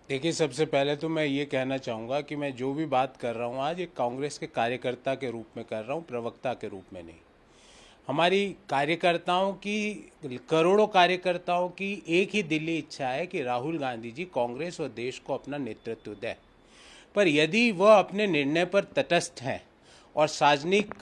देखिए, सबसे पहले तो मैं ये कहना चाहूँगा कि मैं जो भी बात कर रहा हूँ आज एक कांग्रेस के कार्यकर्ता के रूप में कर रहा हूँ, प्रवक्ता के रूप में नहीं। हमारी कार्यकर्ताओं की, करोड़ों कार्यकर्ताओं की एक ही दिली इच्छा है कि राहुल गांधी जी कांग्रेस और देश को अपना नेतृत्व दें। पर यदि वह अपने निर्णय पर तटस्थ हैं और सार्वजनिक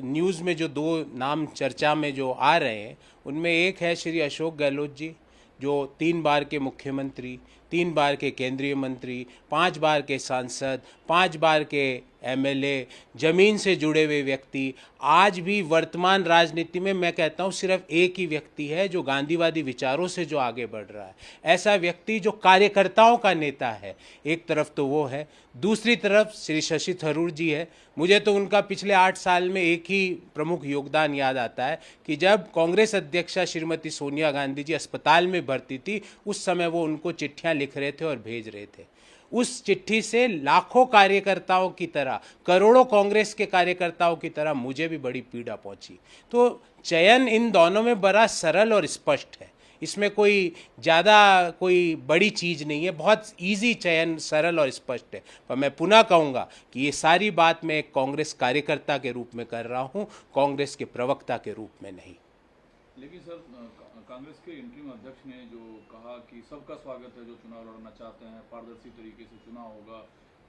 न्यूज़ में जो दो नाम चर्चा में जो आ रहे हैं, उनमें एक है श्री अशोक गहलोत जी, जो 3 बार के मुख्यमंत्री, 3 बार के केंद्रीय मंत्री, 5 बार के सांसद, 5 बार के एमएलए, जमीन से जुड़े हुए व्यक्ति, आज भी वर्तमान राजनीति में मैं कहता हूँ सिर्फ एक ही व्यक्ति है जो गांधीवादी विचारों से जो आगे बढ़ रहा है। ऐसा व्यक्ति जो कार्यकर्ताओं का नेता है, एक तरफ तो वो है, दूसरी तरफ श्री शशि थरूर जी है। मुझे तो उनका पिछले 8 साल में एक ही प्रमुख योगदान याद आता है कि जब कांग्रेस अध्यक्षा श्रीमती सोनिया गांधी जी अस्पताल में भर्ती थी, उस समय वो उनको चिट्ठियां लिख रहे थे और भेज रहे थे। उस चिट्ठी से लाखों कार्यकर्ताओं की तरह, करोड़ों कांग्रेस के कार्यकर्ताओं की तरह मुझे भी बड़ी पीड़ा पहुंची। तो चयन इन दोनों में बड़ा सरल और स्पष्ट है, इसमें कोई ज़्यादा कोई बड़ी चीज़ नहीं है, बहुत इजी चयन, सरल और स्पष्ट है। पर मैं पुनः कहूँगा कि ये सारी बात मैं एक कांग्रेस कार्यकर्ता के रूप में कर रहा हूँ, कांग्रेस के प्रवक्ता के रूप में नहीं। लेकिन सर, कांग्रेस के इंटरिम अध्यक्ष ने जो कहा कि सबका स्वागत है जो चुनाव लड़ना चाहते हैं, पारदर्शी तरीके से चुनाव होगा,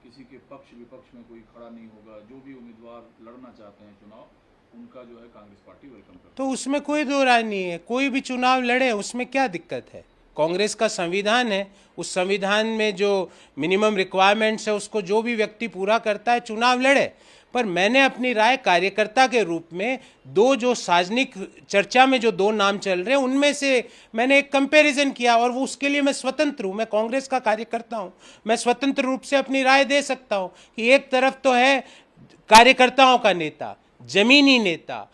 किसी के पक्ष विपक्ष में कोई खड़ा नहीं होगा, जो भी उम्मीदवार लड़ना चाहते हैं चुनाव, उनका जो है कांग्रेस पार्टी वेलकम करती है। तो उसमें कोई दो राय नहीं है, कोई भी चुनाव लड़े, उसमें क्या दिक्कत है। कांग्रेस का संविधान है, उस संविधान में जो मिनिमम रिक्वायरमेंट्स है उसको जो भी व्यक्ति पूरा करता है चुनाव लड़े। पर मैंने अपनी राय कार्यकर्ता के रूप में दो जो सार्वजनिक चर्चा में जो दो नाम चल रहे हैं उनमें से मैंने एक कंपैरिजन किया, और वो उसके लिए मैं स्वतंत्र हूँ, मैं कांग्रेस का कार्यकर्ता हूँ, मैं स्वतंत्र रूप से अपनी राय दे सकता हूँ कि एक तरफ तो है कार्यकर्ताओं का नेता, जमीनी नेता,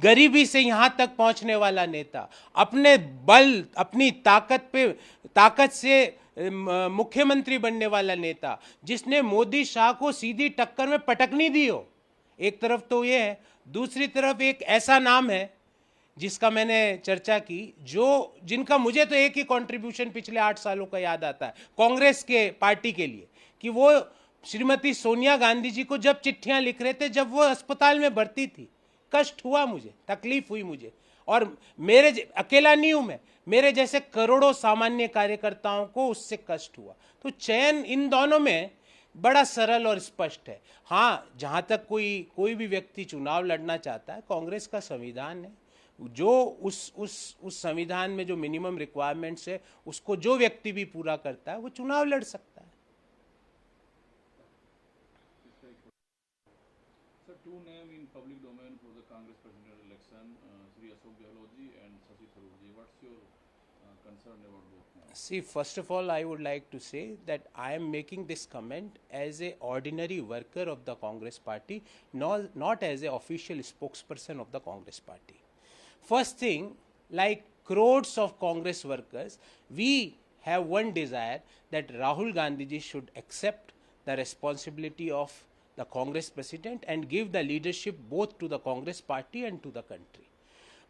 गरीबी से यहाँ तक पहुँचने वाला नेता, अपने बल, अपनी ताकत से मुख्यमंत्री बनने वाला नेता, जिसने मोदी शाह को सीधी टक्कर में पटकनी दी हो। एक तरफ तो ये है, दूसरी तरफ एक ऐसा नाम है जिसका मैंने चर्चा की, जिनका मुझे तो एक ही कंट्रीब्यूशन पिछले 8 सालों का याद आता है कांग्रेस के पार्टी के लिए, कि वो श्रीमती सोनिया गांधी जी को जब चिट्ठियां लिख रहे थे, जब वो अस्पताल में भर्ती थी, कष्ट हुआ मुझे, तकलीफ हुई मुझे, और मेरे अकेला नहीं हूं मैं, मेरे जैसे करोड़ों सामान्य कार्यकर्ताओं को उससे कष्ट हुआ। तो चयन इन दोनों में बड़ा सरल और स्पष्ट है। हाँ, जहाँ तक कोई भी व्यक्ति चुनाव लड़ना चाहता है, कांग्रेस का संविधान है, जो उस संविधान में जो मिनिमम रिक्वायरमेंट्स है उसको जो व्यक्ति भी पूरा करता है वो चुनाव लड़ सकता है। Sir, two names in public domain for the Congress presidential election, Sri Ashok Gehlot ji and Shashi Tharoor ji. What's your concern about both names? See, first of all, I would like to say that I am making this comment as a ordinary worker of the Congress party, not as a official spokesperson of the Congress party. First thing, like crores of Congress workers, we have one desire that Rahul Gandhi ji should accept the responsibility of the Congress president and give the leadership both to the Congress party and to the country.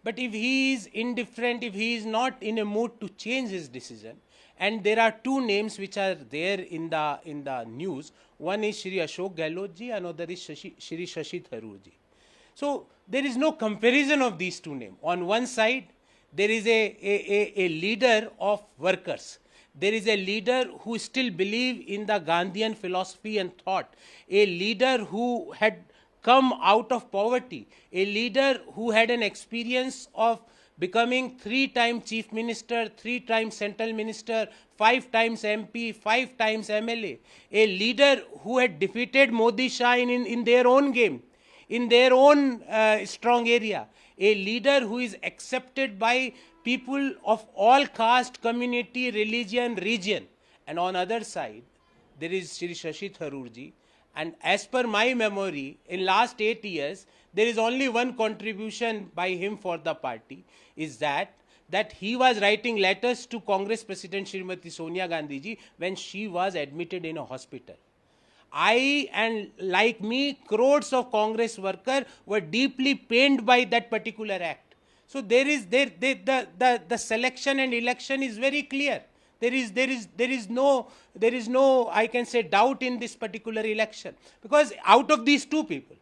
But if he is indifferent, if he is not in a mood to change his decision, and there are two names which are there in the news, one is Shri Ashok Gehlot ji, another is Shri Shashi Tharoor ji. So there is no comparison of these two names. On one side, there is a leader of workers. There is a leader who still believes in the Gandhian philosophy and thought, a leader who had come out of poverty, a leader who had an experience of becoming 3 times chief minister, 3 times central minister, 5 times MP, 5 times MLA, a leader who had defeated Modi Shah in their own game, in their own strong area, a leader who is accepted by people of all caste, community, religion, region. And on other side, there is Shri Shashi Tharoor ji. And as per my memory, in last 8 years, there is only one contribution by him for the party, is that he was writing letters to Congress President Srimati Sonia Gandhi ji when she was admitted in a hospital. I, and like me, crores of Congress workers were deeply pained by that particular act. So there is the selection and election is very clear. There is no, I can say, doubt in this particular election, because out of these two people,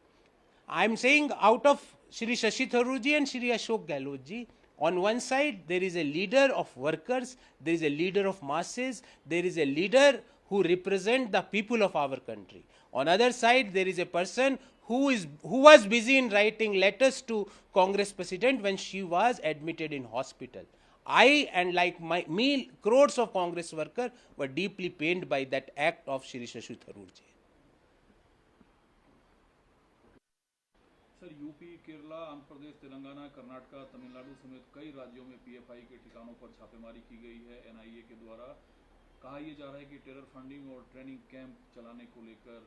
I'm saying out of Shri Shashi Tharoor ji and Shri Ashok Gehlot ji, on one side there is a leader of workers, there is a leader of masses, there is a leader who represent the people of our country. On other side there is a person who was busy in writing letters to Congress president when she was admitted in hospital. I and like me, crores of Congress workers were deeply pained by that act of Shri Shashi Tharoor ji. Sir, UP, Kerala, Andhra Pradesh, Telangana, Karnataka, Tamil Nadu समेत कई राज्यों में PFI के ठिकानों पर छापेमारी की गई है एनआईए के द्वारा। कहा यह जा रहा है कि टेरर फंडिंग और ट्रेनिंग कैंप चलाने को लेकर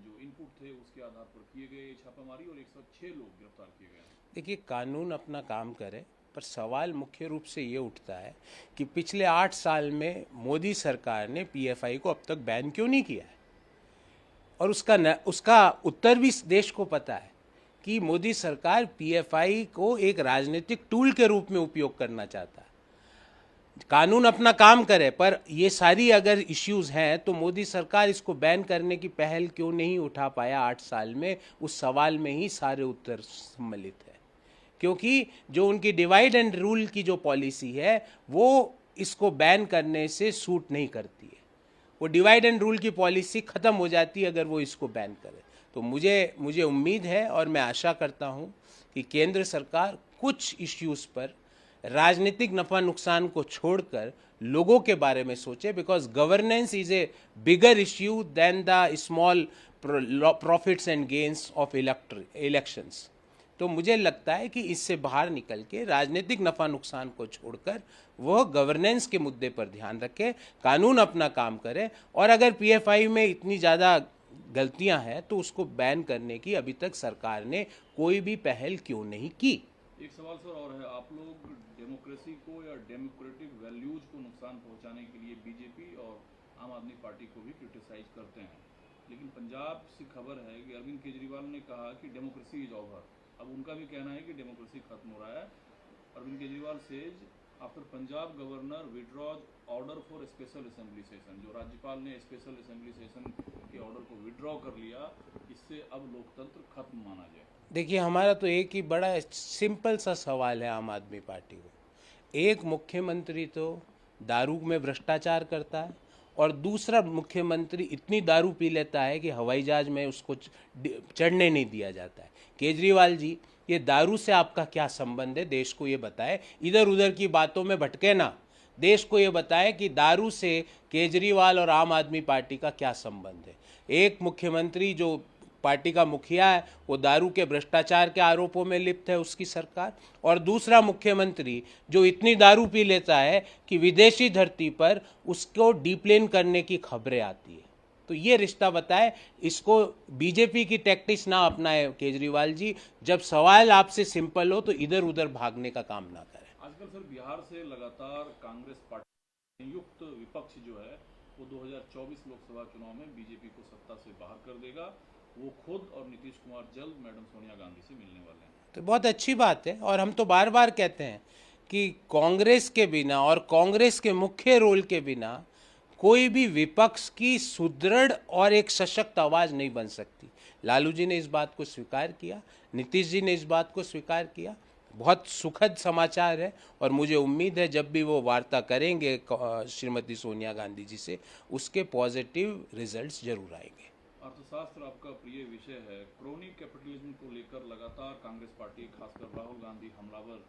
जो इनपुट थे उसके आधार पर किए गए छापेमारी और 106 लोग गिरफ्तार किए गए। देखिए, कानून अपना काम करे, पर सवाल मुख्य रूप से ये उठता है कि पिछले 8 साल में मोदी सरकार ने पीएफआई को अब तक बैन क्यों नहीं किया है। और उसका उत्तर भी देश को पता है कि मोदी सरकार पीएफआई को एक राजनीतिक टूल के रूप में उपयोग करना चाहता है। कानून अपना काम करे, पर ये सारी अगर इश्यूज हैं तो मोदी सरकार इसको बैन करने की पहल क्यों नहीं उठा पाया 8 साल में। उस सवाल में ही सारे उत्तर सम्मिलित है, क्योंकि जो उनकी डिवाइड एंड रूल की जो पॉलिसी है वो इसको बैन करने से सूट नहीं करती है। वो डिवाइड एंड रूल की पॉलिसी ख़त्म हो जाती है अगर वो इसको बैन करे। तो मुझे उम्मीद है और मैं आशा करता हूँ कि केंद्र सरकार कुछ इश्यूज़ पर राजनीतिक नफ़ा नुकसान को छोड़कर लोगों के बारे में सोचे, because governance is a bigger issue than the small profits and gains of elections. तो मुझे लगता है कि इससे बाहर निकल के राजनीतिक नफ़ा नुकसान को छोड़कर वह गवर्नेंस के मुद्दे पर ध्यान रखे, कानून अपना काम करे, और अगर पीएफआई में इतनी ज़्यादा गलतियां हैं तो उसको बैन करने की अभी तक सरकार ने कोई भी पहल क्यों नहीं की। एक सवाल सर और है, आप लोग डेमोक्रेसी को या डेमोक्रेटिक वैल्यूज को नुकसान पहुंचाने के लिए बीजेपी और आम आदमी पार्टी को भी क्रिटिसाइज करते हैं, लेकिन पंजाब से खबर है कि अरविंद केजरीवाल ने कहा कि डेमोक्रेसी इज ओवर। अब उनका भी कहना है कि डेमोक्रेसी खत्म हो रहा है। Arvind Kejriwal says after Punjab governor withdraws order for special assembly session, जो राज्यपाल ने स्पेशल असेंबली सेशन के ऑर्डर को विड्रॉ कर लिया, इससे अब लोकतंत्र खत्म माना जाए। देखिए, हमारा तो एक ही बड़ा सिंपल सा सवाल है आम आदमी पार्टी को। एक मुख्यमंत्री तो दारू में भ्रष्टाचार करता है और दूसरा मुख्यमंत्री इतनी दारू पी लेता है कि हवाई जहाज में उसको चढ़ने नहीं दिया जाता है। केजरीवाल जी, ये दारू से आपका क्या संबंध है, देश को ये बताए। इधर उधर की बातों में भटके ना, देश को ये बताए कि दारू से केजरीवाल और आम आदमी पार्टी का क्या संबंध है। एक मुख्यमंत्री जो पार्टी का मुखिया है वो दारू के भ्रष्टाचार के आरोपों में लिप्त है उसकी सरकार, और दूसरा मुख्यमंत्री जो इतनी दारू पी लेता है कि विदेशी धरती पर उसको डीप्लेन करने की खबरें आती है। तो ये रिश्ता बताए, इसको बीजेपी की टैक्टिक्स ना अपनाए केजरीवाल जी। जब सवाल आपसे सिंपल हो तो इधर उधर भागने का काम ना करें। आजकल सर बिहार से लगातार कांग्रेस पार्टी संयुक्त विपक्ष जो है वो 2024 लोकसभा चुनाव में बीजेपी को सत्ता से बाहर कर देगा। वो खुद और नीतीश कुमार जल्द मैडम सोनिया गांधी से मिलने वाले हैं। तो बहुत अच्छी बात है, और हम तो बार बार कहते हैं कि कांग्रेस के बिना और कांग्रेस के मुख्य रोल के बिना कोई भी विपक्ष की सुदृढ़ और एक सशक्त आवाज़ नहीं बन सकती। लालू जी ने इस बात को स्वीकार किया, नीतीश जी ने इस बात को स्वीकार किया। बहुत सुखद समाचार है, और मुझे उम्मीद है जब भी वो वार्ता करेंगे श्रीमती सोनिया गांधी जी से, उसके पॉजिटिव रिजल्ट्स जरूर आएंगे। अर्थशास्त्र आपका प्रिय विषय है। क्रोनी कैपिटलिज्म को लेकर लगातार कांग्रेस पार्टी, खासकर राहुल गांधी हमलावर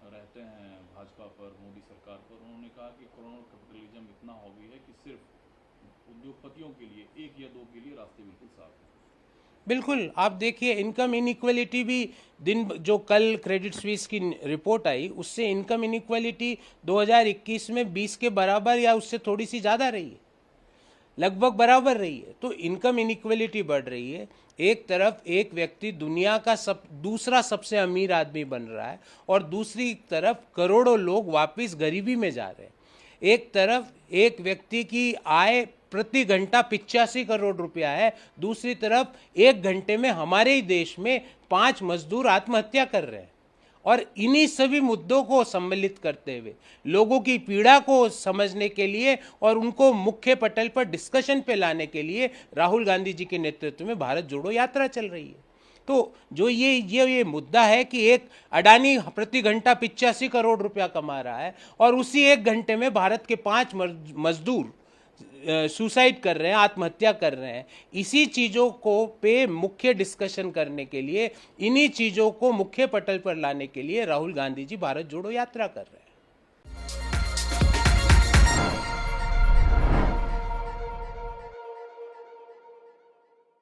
रहते हैं भाजपा पर, मोदी सरकार पर। उन्होंने कहा कि क्रोनी कैपिटलिज्म इतना हावी है कि सिर्फ उद्योगपतियों के लिए, एक या दो के लिए रास्ते बिल्कुल साफ हैं। बिल्कुल, आप देखिए इनकम इनइक्वलिटी भी जो कल क्रेडिट स्विस की रिपोर्ट आई उससे इनकम इनइक्वलिटी 2021 में 20 के बराबर या उससे थोड़ी सी ज़्यादा रही है, लगभग बराबर रही है। तो इनकम इनइक्वलिटी बढ़ रही है। एक तरफ एक व्यक्ति दुनिया का दूसरा सबसे अमीर आदमी बन रहा है, और दूसरी तरफ करोड़ों लोग वापस गरीबी में जा रहे हैं। एक तरफ एक व्यक्ति की आय प्रति घंटा 85 करोड़ रुपया है, दूसरी तरफ एक घंटे में हमारे ही देश में 5 मजदूर आत्महत्या कर रहे हैं। और इन्हीं सभी मुद्दों को सम्मिलित करते हुए लोगों की पीड़ा को समझने के लिए और उनको मुख्य पटल पर डिस्कशन पे लाने के लिए राहुल गांधी जी के नेतृत्व में भारत जोड़ो यात्रा चल रही है। तो जो ये मुद्दा है कि एक अडानी प्रति घंटा 85 करोड़ रुपया कमा रहा है और उसी एक घंटे में भारत के 5 मजदूर सुसाइड कर रहे हैं, आत्महत्या कर रहे हैं, इसी चीज़ों को पे मुख्य डिस्कशन करने के लिए, इन्हीं चीज़ों को मुख्य पटल पर लाने के लिए राहुल गांधी जी भारत जोड़ो यात्रा कर रहे हैं।